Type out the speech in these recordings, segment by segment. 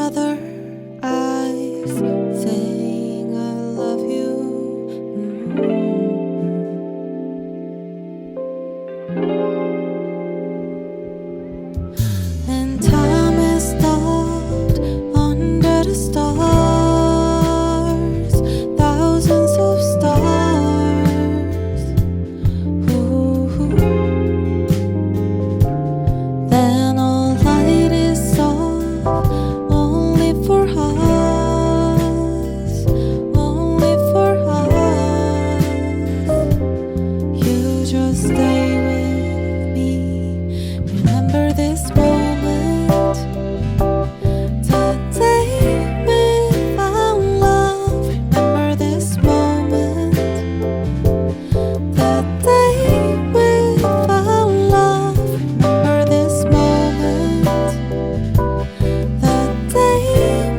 other eyes saying I love you. And time is stopped under the stars, thousands of stars. Ooh. Then all light is off, only for us, only for us. You just stay with me. Remember this moment, the day we found love. Remember this moment, the day we found love. Remember this moment, the day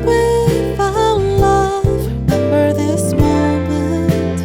we found love. Remember this moment.